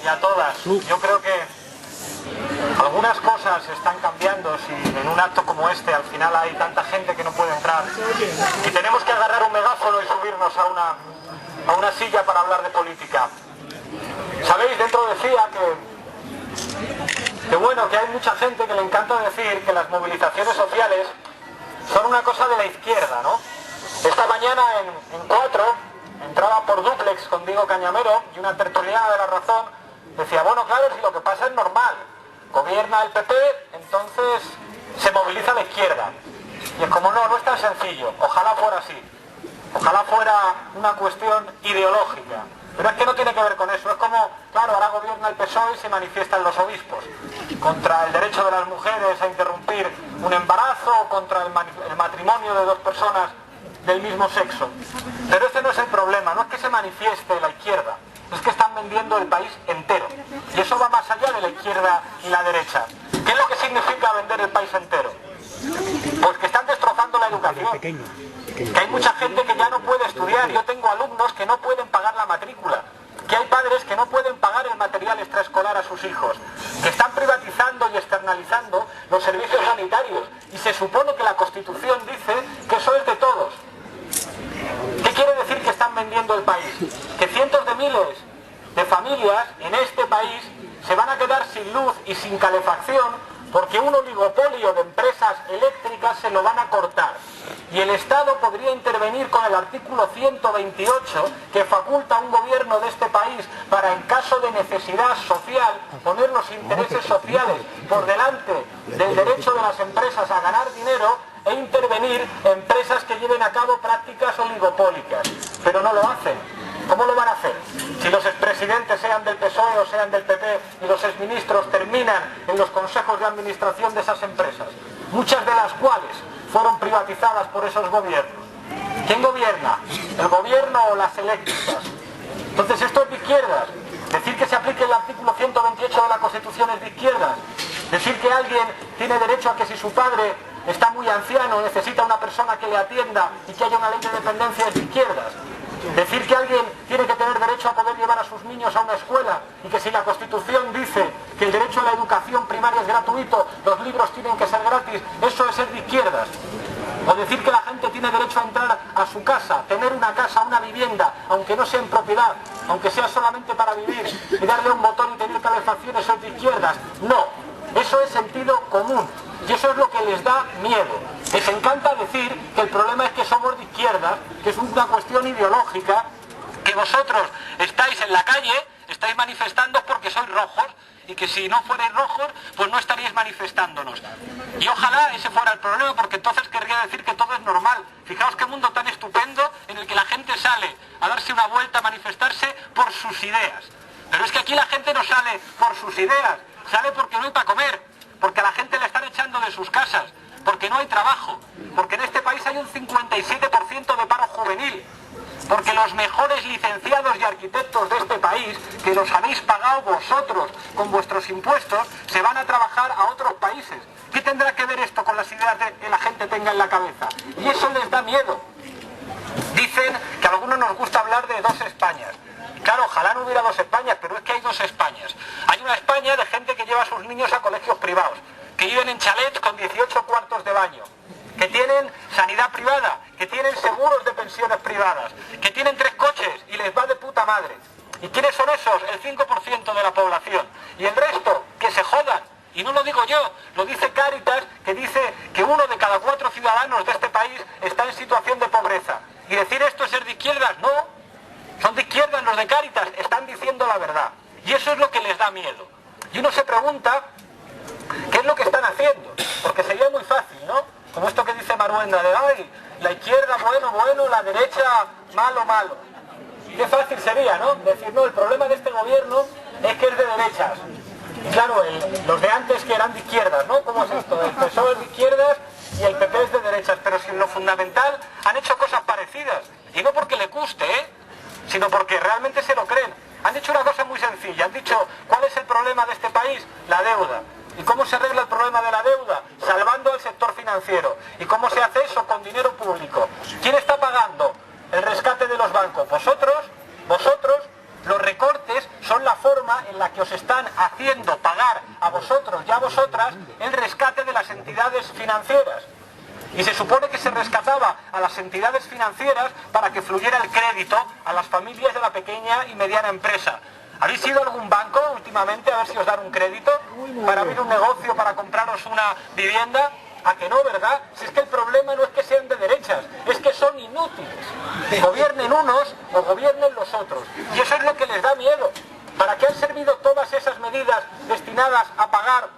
y a todas. Yo creo que algunas cosas están cambiando si en un acto como este al final hay tanta gente que no puede entrar y tenemos que agarrar un megáfono y subirnos a una silla para hablar de política. Sabéis, dentro decía que bueno, que hay mucha gente que le encanta decir que las movilizaciones sociales son una cosa de la izquierda, ¿no? Esta mañana en 4 entraba por dúplex con Diego Cañamero y una tertuliana de La Razón decía, bueno, claro, si lo que pasa es normal, gobierna el PP, entonces se moviliza la izquierda. Y es como, no es tan sencillo, ojalá fuera así, ojalá fuera una cuestión ideológica. Pero es que no tiene que ver con eso, es como, claro, ahora gobierna el PSOE y se manifiestan los obispos contra el derecho de las mujeres a interrumpir un embarazo, contra el matrimonio de dos personas del mismo sexo. Pero este no es el problema, no es que se manifieste la izquierda, es que están vendiendo el país entero. Y eso va más allá de la izquierda y la derecha. ¿Qué es lo que significa vender el país entero? Pues que están destrozando la educación. Que hay mucha gente que ya no puede estudiar. Yo tengo alumnos que no pueden pagar la matrícula. Que hay padres que no pueden pagar el material extraescolar a sus hijos. Que están privatizando y externalizando los servicios sanitarios. Y se supone que la Constitución dice que eso es de todos. ¿Qué quiere decir que están vendiendo el país? Que cientos de miles de familias en este país se van a quedar sin luz y sin calefacción porque un oligopolio de empresas eléctricas se lo van a cortar. Y el Estado podría intervenir con el artículo 128 que faculta a un gobierno de este país para, en caso de necesidad social, poner los intereses sociales por delante del derecho de las empresas a ganar dinero e intervenir empresas que lleven a cabo prácticas oligopólicas. Pero no lo hacen. ¿Cómo lo van a hacer? Si los expresidentes sean del PSOE o sean del PP y los exministros terminan en los consejos de administración de esas empresas, muchas de las cuales fueron privatizadas por esos gobiernos. ¿Quién gobierna? ¿El gobierno o las eléctricas? Entonces esto es de izquierdas. Decir que se aplique el artículo 128 de la Constitución es de izquierdas. Decir que alguien tiene derecho a que si su padre está muy anciano, necesita una persona que le atienda y que haya una ley de dependencia es de izquierdas. Decir que alguien tiene que tener derecho a poder llevar a sus niños a una escuela y que si la Constitución dice que el derecho a la educación primaria es gratuito, los libros tienen que ser gratis, eso es ser de izquierdas. O decir que la gente tiene derecho a entrar a su casa, tener una casa, una vivienda, aunque no sea en propiedad, aunque sea solamente para vivir, y darle un botón y tener calefacción, eso es de izquierdas. No, eso es sentido común. Y eso es lo que les da miedo. Les encanta decir que el problema es que somos de izquierdas, que es una cuestión ideológica, que vosotros estáis en la calle, estáis manifestando porque sois rojos, y que si no fuerais rojos, pues no estaríais manifestándonos. Y ojalá ese fuera el problema, porque entonces querría decir que todo es normal. Fijaos qué mundo tan estupendo en el que la gente sale a darse una vuelta, a manifestarse por sus ideas. Pero es que aquí la gente no sale por sus ideas, sale porque no hay para comer, porque a la gente le están echando de sus casas, porque no hay trabajo, porque en este país hay un 57% de paro juvenil, porque los mejores licenciados y arquitectos de este país, que los habéis pagado vosotros con vuestros impuestos, se van a trabajar a otros países. ¿Qué tendrá que ver esto con las ideas que la gente tenga en la cabeza? Y eso les da miedo. Dicen que a algunos nos gusta hablar de dos Españas. Claro, ojalá no hubiera dos Españas, pero es que hay dos Españas. Hay una España de gente que lleva a sus niños a colegios privados, que viven en chalets con 18 cuartos de baño, que tienen sanidad privada, que tienen seguros de pensiones privadas, que tienen 3 coches y les va de puta madre. ¿Y quiénes son esos? El 5% de la población. Y el resto, que se jodan. Y no lo digo yo, lo dice Cáritas, que dice que 1 de cada 4 ciudadanos de este país está en situación de pobreza. Y decir esto es ser de izquierdas, no. Son de izquierdas los de Cáritas, están diciendo la verdad. Y eso es lo que les da miedo. Y uno se pregunta, ¿qué es lo que están haciendo? Porque sería muy fácil, ¿no? Como esto que dice Maruenda, de ay, la izquierda bueno, la derecha malo. Qué fácil sería, ¿no? Decir, no, el problema de este gobierno es que es de derechas. Y claro, los de antes que eran de izquierdas, ¿no? ¿Cómo es esto? El PSOE es de izquierdas y el PP es de derechas. Pero si en lo fundamental han hecho cosas parecidas. Y no porque le guste, sino porque realmente se lo creen. Han dicho una cosa muy sencilla, han dicho, ¿cuál es el problema de este país? La deuda. ¿Y cómo se arregla el problema de la deuda? Salvando al sector financiero. ¿Y cómo se hace eso? Con dinero público. ¿Quién está pagando el rescate de los bancos? Vosotros. Los recortes son la forma en la que os están haciendo pagar a vosotros y a vosotras el rescate de las entidades financieras. Y se supone que se rescataba a las entidades financieras para que fluyera el crédito a las familias de la pequeña y mediana empresa. ¿Habéis ido a algún banco últimamente a ver si os dan un crédito para abrir un negocio, para compraros una vivienda? ¿A que no, verdad? Si es que el problema no es que sean de derechas, es que son inútiles. Gobiernen unos o gobiernen los otros. Y eso es lo que les da miedo. ¿Para qué han servido todas esas medidas destinadas a pagar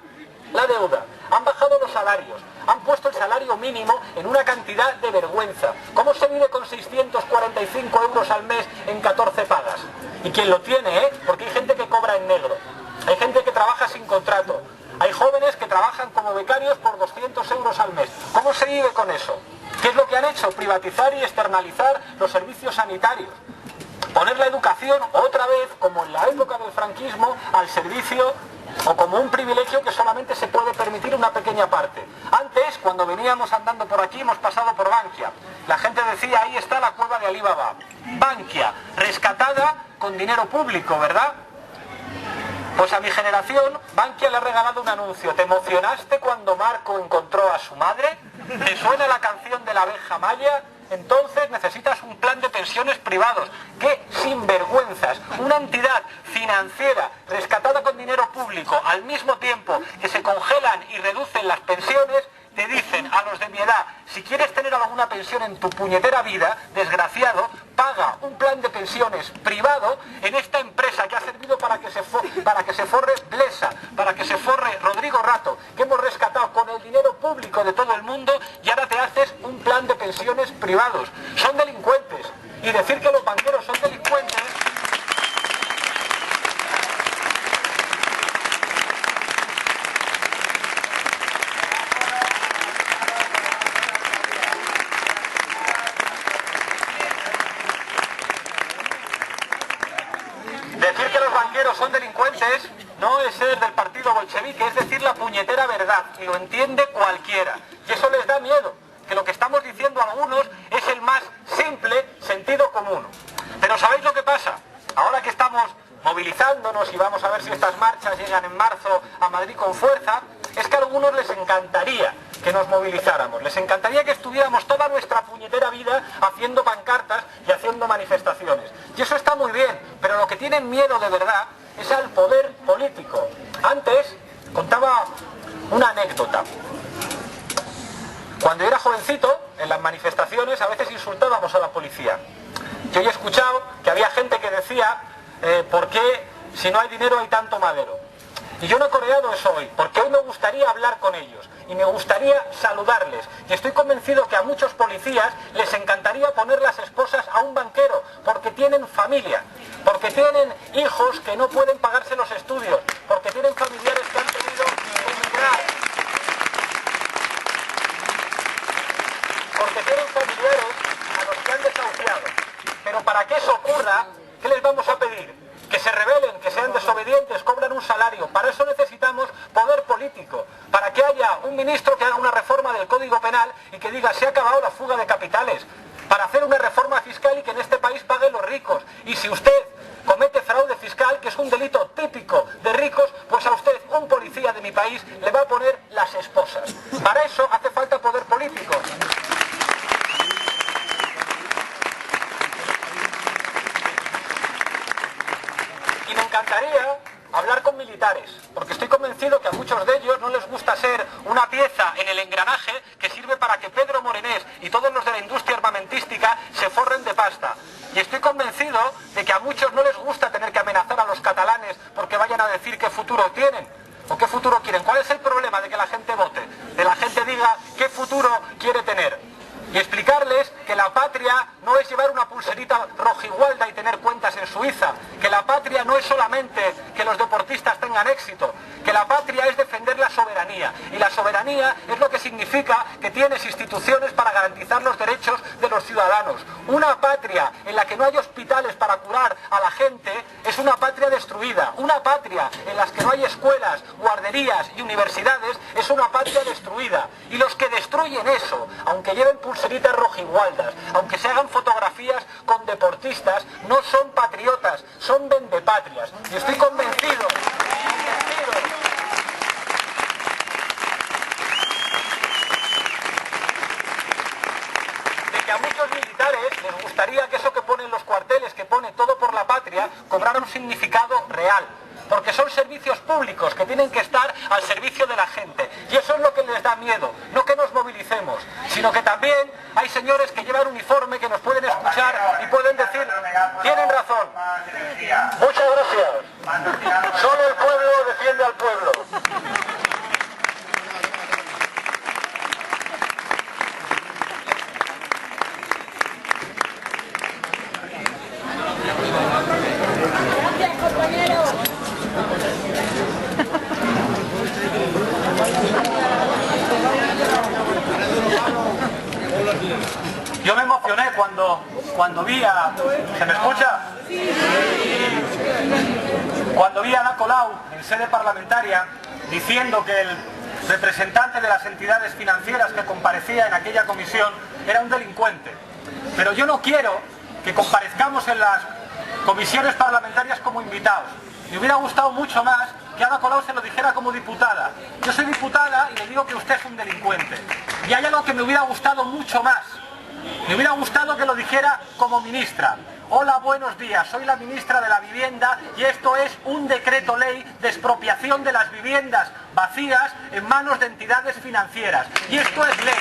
la deuda? Han bajado los salarios, han puesto el salario mínimo en una cantidad de vergüenza. ¿Cómo se vive con 645 euros al mes en 14 pagas? Y quien lo tiene, porque hay gente que cobra en negro, hay gente que trabaja sin contrato, hay jóvenes que trabajan como becarios por 200 euros al mes. ¿Cómo se vive con eso? ¿Qué es lo que han hecho? Privatizar y externalizar los servicios sanitarios. Poner la educación otra vez, como en la época del franquismo, al servicio o como un privilegio que solamente se puede permitir una pequeña parte. Antes, cuando veníamos andando por aquí, hemos pasado por Bankia. La gente decía, ahí está la cueva de Alibaba. Bankia, rescatada con dinero público, ¿verdad? Pues a mi generación, Bankia le ha regalado un anuncio. ¿Te emocionaste cuando Marco encontró a su madre? ¿Te suena la canción de la abeja maya? Entonces necesitas un plan de pensiones privados. ¡Qué sinvergüenzas! Una entidad financiera rescatada con dinero público al mismo tiempo que se congelan y reducen las pensiones. Te dicen a los de mi edad, si quieres tener alguna pensión en tu puñetera vida, desgraciado, paga un plan de pensiones privado en esta empresa que ha servido para que se forre Blesa, para que se forre Rodrigo Rato, que hemos rescatado con el dinero público de todo el mundo, y ahora te haces un plan de pensiones privados. Son delincuentes. Y decir que los banqueros son delincuentes... Decir que los banqueros son delincuentes no es ser del partido bolchevique, es decir la puñetera verdad, y lo entiende cualquiera. Y eso les da miedo, que lo que estamos diciendo algunos es el más simple sentido común. Pero ¿sabéis lo que pasa? Ahora que estamos movilizándonos y vamos a ver si estas marchas llegan en marzo a Madrid con fuerza, es que a algunos les encantaría que nos movilizáramos, les encantaría que estuviéramos toda nuestra puñetera vida haciendo pancartas y haciendo manifestaciones. Y eso está muy bien, pero lo que tienen miedo de verdad es al poder político. Antes contaba una anécdota. Cuando yo era jovencito, en las manifestaciones a veces insultábamos a la policía. Yo he escuchado que había gente que decía, ¿por qué si no hay dinero hay tanto madero? Y yo no he coreado eso hoy, porque hoy me gustaría hablar con ellos y me gustaría saludarles. Y estoy convencido que a muchos policías les encantaría poner las esposas a un banquero, porque tienen familia, porque tienen hijos que no pueden pagarse los estudios, porque tienen familiares que han tenido que emigrar, porque tienen familiares a los que han desahuciado. Pero para que eso ocurra, ¿qué les vamos a pedir? Que se rebelen, que sean desobedientes, cobran un salario. Para eso necesitamos poder político, para que haya un ministro que haga una reforma del Código Penal y que diga, se ha acabado la fuga de capitales, para hacer una reforma fiscal y que en este país paguen los ricos. Y si usted comete fraude fiscal, que es un delito típico de ricos, pues a usted, un policía de mi país, le va a poner las esposas. Para eso hace falta poder político. Y me encantaría hablar con militares, porque estoy convencido que a muchos de ellos no les gusta ser una pieza en el engranaje que sirve para que Pedro Morenés y todos los de la industria armamentística se forren de pasta. Y estoy convencido de que a muchos no les gusta tener que amenazar a los catalanes porque vayan a decir qué futuro tienen o qué futuro quieren. ¿Cuál es el problema de que la gente vote? De la gente diga qué futuro quiere tener. Y explicarles que la patria no es llevar una pulserita rojigualda y tener cuentas en Suiza, que la patria no es solamente que los deportistas tengan éxito, que la patria es defender la soberanía, y la soberanía es lo que significa que tienes instituciones para garantizar los derechos de los ciudadanos. Una patria en la que no hay hospitales para curar a la gente es una patria destruida. Una patria en la que no hay escuelas, guarderías y universidades es una patria destruida. Y los que destruyen eso, aunque aunque lleven pulseritas rojigualdas, aunque se hagan fotografías con deportistas, no son patriotas, son vendepatrias. Y estoy convencido de que a muchos militares les gustaría que eso que pone en los cuarteles, que pone todo por la patria, cobrara un significado real. Porque son servicios públicos que tienen que estar al servicio de la gente. Y eso es lo que les da miedo. No que nos movilicemos, sino que también hay señores que llevan uniforme, que nos pueden escuchar y pueden decir, tienen razón. Muchas gracias. Solo el pueblo defiende al pueblo. Yo me emocioné cuando vi a... ¿Se me escucha? Cuando vi a Ada Colau en sede parlamentaria diciendo que el representante de las entidades financieras que comparecía en aquella comisión era un delincuente. Pero yo no quiero que comparezcamos en las comisiones parlamentarias como invitados. Me hubiera gustado mucho más que Ada Colau se lo dijera como diputada. Yo soy diputada y le digo que usted es un delincuente. Y hay algo que me hubiera gustado mucho más. Me hubiera gustado que lo dijera como ministra. Hola, buenos días, soy la ministra de la Vivienda y esto es un decreto ley de expropiación de las viviendas vacías en manos de entidades financieras. Y esto es ley.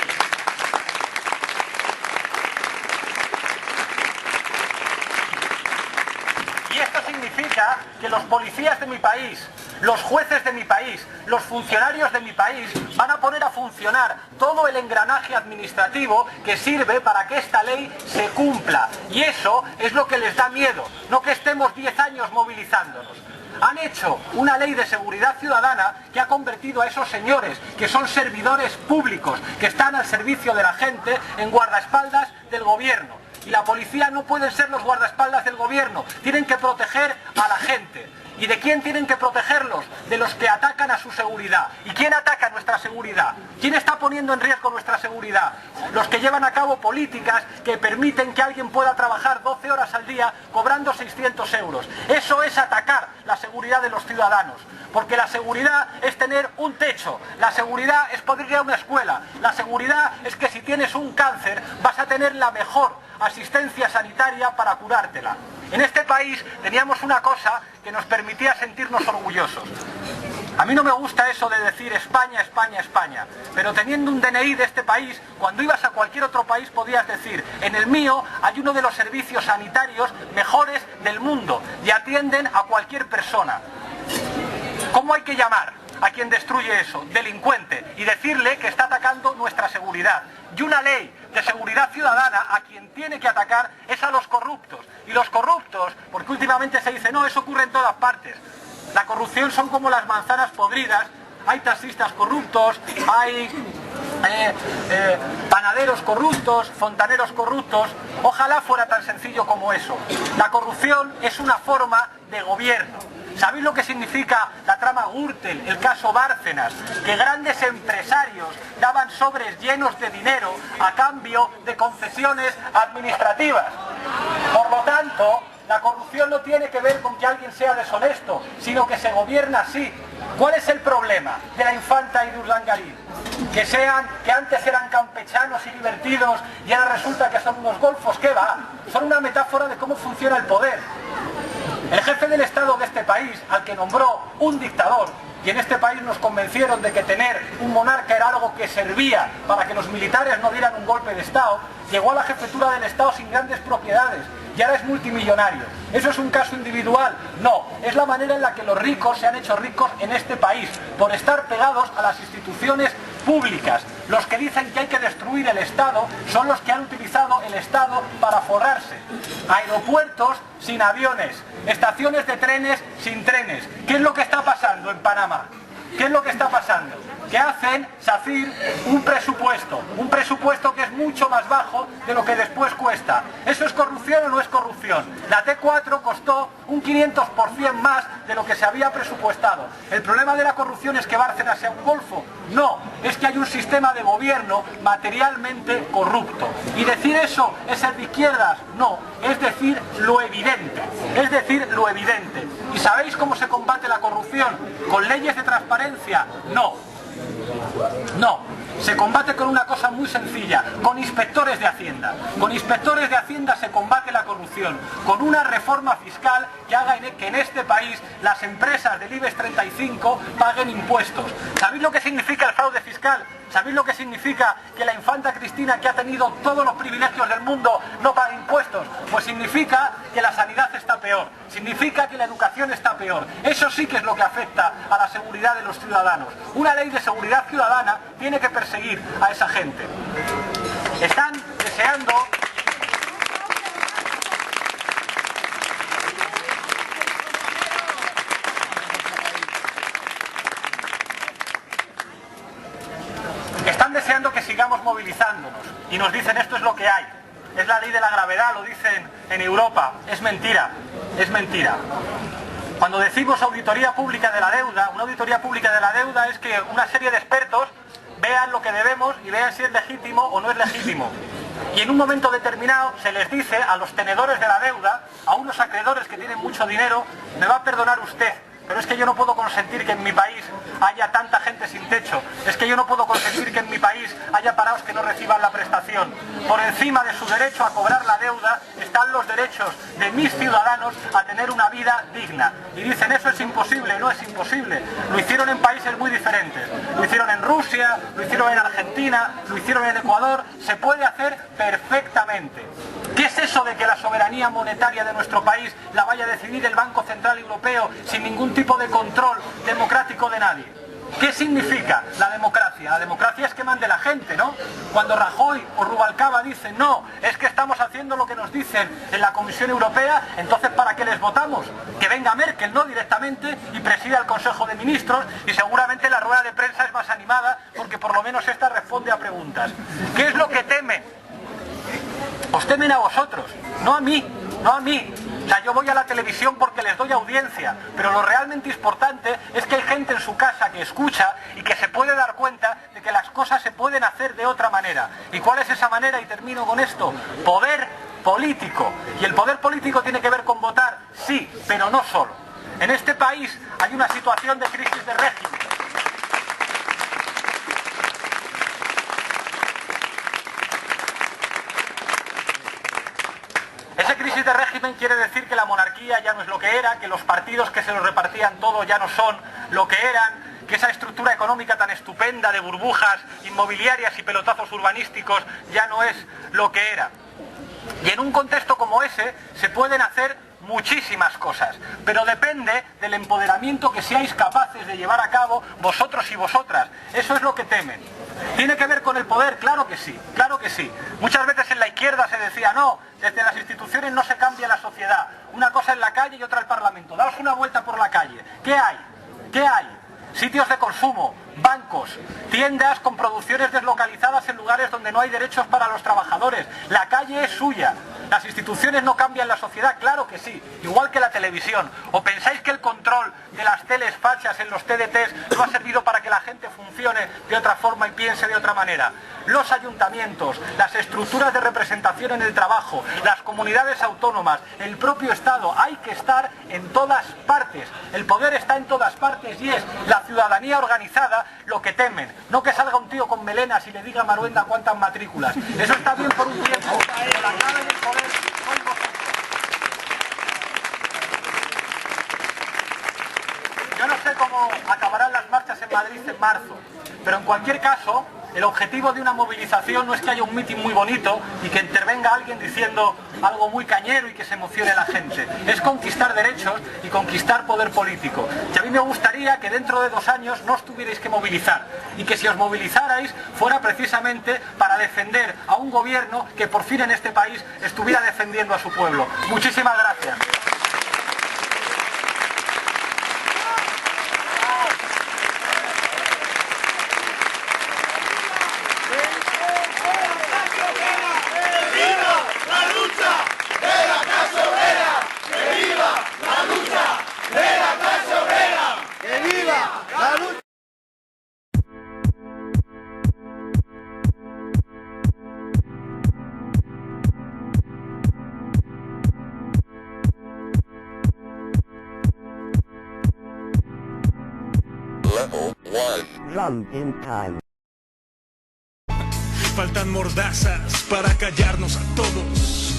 Y esto significa que los policías de mi país, los jueces de mi país, los funcionarios de mi país van a poner a funcionar todo el engranaje administrativo que sirve para que esta ley se cumpla. Y eso es lo que les da miedo, no que estemos 10 años movilizándonos. Han hecho una ley de seguridad ciudadana que ha convertido a esos señores, que son servidores públicos, que están al servicio de la gente, en guardaespaldas del gobierno. Y la policía no pueden ser los guardaespaldas del gobierno, tienen que proteger a la gente. ¿Y de quién tienen que protegerlos? De los que atacan a su seguridad. ¿Y quién ataca nuestra seguridad? ¿Quién está poniendo en riesgo nuestra seguridad? Los que llevan a cabo políticas que permiten que alguien pueda trabajar 12 horas al día cobrando 600 euros. Eso es atacar la seguridad de los ciudadanos. Porque la seguridad es tener un techo, la seguridad es poder ir a una escuela, la seguridad es que si tienes un cáncer vas a tener la mejor asistencia sanitaria para curártela. En este país teníamos una cosa que nos permitía sentirnos orgullosos. A mí no me gusta eso de decir España, España, España, pero teniendo un DNI de este país, cuando ibas a cualquier otro país podías decir, en el mío hay uno de los servicios sanitarios mejores del mundo y atienden a cualquier persona. ¿Cómo hay que llamar a quien destruye eso? Delincuente, y decirle que está atacando nuestra seguridad. Y una ley de seguridad ciudadana a quien tiene que atacar es a los corruptos. Y los corruptos, porque últimamente se dice, no, eso ocurre en todas partes. La corrupción son como las manzanas podridas, hay taxistas corruptos, hay panaderos corruptos, fontaneros corruptos. Ojalá fuera tan sencillo como eso. La corrupción es una forma de gobierno. ¿Sabéis lo que significa la trama Gürtel, el caso Bárcenas? Que grandes empresarios daban sobres llenos de dinero a cambio de concesiones administrativas. Por lo tanto, la corrupción no tiene que ver con que alguien sea deshonesto, sino que se gobierna así. ¿Cuál es el problema de la Infanta y de Urdangarín? Que antes eran campechanos y divertidos y ahora resulta que son unos golfos. ¿Qué va? Son una metáfora de cómo funciona el poder. El jefe del Estado de este país, al que nombró un dictador, y en este país nos convencieron de que tener un monarca era algo que servía para que los militares no dieran un golpe de Estado, llegó a la jefatura del Estado sin grandes propiedades y ahora es multimillonario. ¿Eso es un caso individual? No, es la manera en la que los ricos se han hecho ricos en este país, por estar pegados a las instituciones públicas. Los que dicen que hay que destruir el Estado son los que han utilizado el Estado para forrarse. Aeropuertos sin aviones, estaciones de trenes sin trenes. ¿Qué es lo que está pasando en Panamá? ¿Qué es lo que está pasando? Que hacen, SACIR, un presupuesto que es mucho más bajo de lo que después cuesta. ¿Eso es corrupción o no es corrupción? La T4 costó un 500% más de lo que se había presupuestado. El problema de la corrupción es que Bárcenas sea un golfo. No, es que hay un sistema de gobierno materialmente corrupto. Y decir eso es ser de izquierdas, no, es decir lo evidente. Es decir lo evidente. ¿Y sabéis cómo se combate la corrupción? ¿Con leyes de transparencia? No. No. Se combate con una cosa muy sencilla, con inspectores de Hacienda. Con inspectores de Hacienda se combate la corrupción, con una reforma fiscal que haga que en este país las empresas del IBEX 35 paguen impuestos. ¿Sabéis lo que significa el fraude fiscal? ¿Sabéis lo que significa que la infanta Cristina, que ha tenido todos los privilegios del mundo, no paga impuestos? Pues significa que la sanidad está peor, significa que la educación está peor. Eso sí que es lo que afecta a la seguridad de los ciudadanos. Una ley de seguridad ciudadana tiene que perseguir a esa gente. Están deseando... Están deseando que sigamos movilizándonos y nos dicen esto es lo que hay. Es la ley de la gravedad, lo dicen en Europa. Es mentira, es mentira. Cuando decimos auditoría pública de la deuda, una auditoría pública de la deuda es que una serie de expertos vean lo que debemos y vean si es legítimo o no es legítimo. Y en un momento determinado se les dice a los tenedores de la deuda, a unos acreedores que tienen mucho dinero, me va a perdonar usted, pero es que yo no puedo consentir que en mi país haya tanta gente sin techo. Es que yo no puedo consentir que en mi país haya parados que no reciban la prestación. Por encima de su derecho a cobrar la deuda están los derechos de mis ciudadanos a tener una vida digna. Y dicen, eso es imposible. No es imposible. Lo hicieron en países muy diferentes. Lo hicieron en Rusia, lo hicieron en Argentina, lo hicieron en Ecuador. Se puede hacer perfectamente. ¿Qué es eso de que la soberanía monetaria de nuestro país la vaya a decidir el Banco Central Europeo sin ningún tipo de control democrático de nadie? ¿Qué significa la democracia? La democracia es que mande la gente, ¿no? Cuando Rajoy o Rubalcaba dicen, no, es que estamos haciendo lo que nos dicen en la Comisión Europea, entonces ¿para qué les votamos? Que venga Merkel, ¿no? Directamente y presida el Consejo de Ministros y seguramente la rueda de prensa es más animada porque por lo menos esta responde a preguntas. ¿Qué es lo que temen? Os temen a vosotros, no a mí, no a mí. O sea, yo voy a la televisión porque les doy audiencia, pero lo realmente importante es que hay gente en su casa que escucha y que se puede dar cuenta de que las cosas se pueden hacer de otra manera. ¿Y cuál es esa manera? Y termino con esto. Poder político. Y el poder político tiene que ver con votar, sí, pero no solo. En este país hay una situación de crisis de régimen. Esa crisis de régimen quiere decir que la monarquía ya no es lo que era, que los partidos que se lo repartían todo ya no son lo que eran, que esa estructura económica tan estupenda de burbujas inmobiliarias y pelotazos urbanísticos ya no es lo que era. Y en un contexto como ese se pueden hacer muchísimas cosas, pero depende del empoderamiento que seáis capaces de llevar a cabo vosotros y vosotras. Eso es lo que temen. ¿Tiene que ver con el poder? Claro que sí, claro que sí. Muchas veces en la izquierda se decía, no, desde las instituciones no se cambia la sociedad. Una cosa en la calle y otra el Parlamento. Daos una vuelta por la calle. ¿Qué hay? ¿Qué hay? Sitios de consumo, bancos, tiendas con producciones deslocalizadas en lugares donde no hay derechos para los trabajadores. La calle es suya. ¿Las instituciones no cambian la sociedad? Claro que sí, igual que la televisión. ¿O pensáis que el control de las teles fachas en los TDTs no ha servido para que la gente funcione de otra forma y piense de otra manera? Los ayuntamientos, las estructuras de representación en el trabajo, las comunidades autónomas, el propio Estado, hay que estar en todas partes. El poder está en todas partes y es la ciudadanía organizada lo que temen. No que salga un tío con melenas y le diga a Maruenda cuántas matrículas. Eso está bien por un tiempo, pero la clave del poder sois vosotros. Yo no sé cómo acabarán las marchas en Madrid en marzo, pero en cualquier caso, el objetivo de una movilización no es que haya un mitin muy bonito y que intervenga alguien diciendo algo muy cañero y que se emocione la gente. Es conquistar derechos y conquistar poder político. Y a mí me gustaría que dentro de 2 años no os tuvierais que movilizar y que si os movilizarais fuera precisamente para defender a un gobierno que por fin en este país estuviera defendiendo a su pueblo. Muchísimas gracias. Trump in time. Faltan mordazas para callarnos a todos.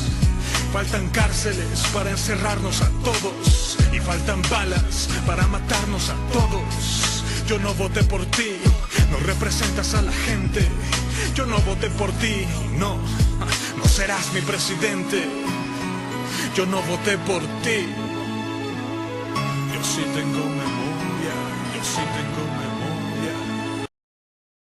Faltan cárceles para encerrarnos a todos. Y faltan balas para matarnos a todos. Yo no voté por ti, no representas a la gente. Yo no voté por ti, no serás mi presidente. Yo no voté por ti. Yo sí tengo memoria.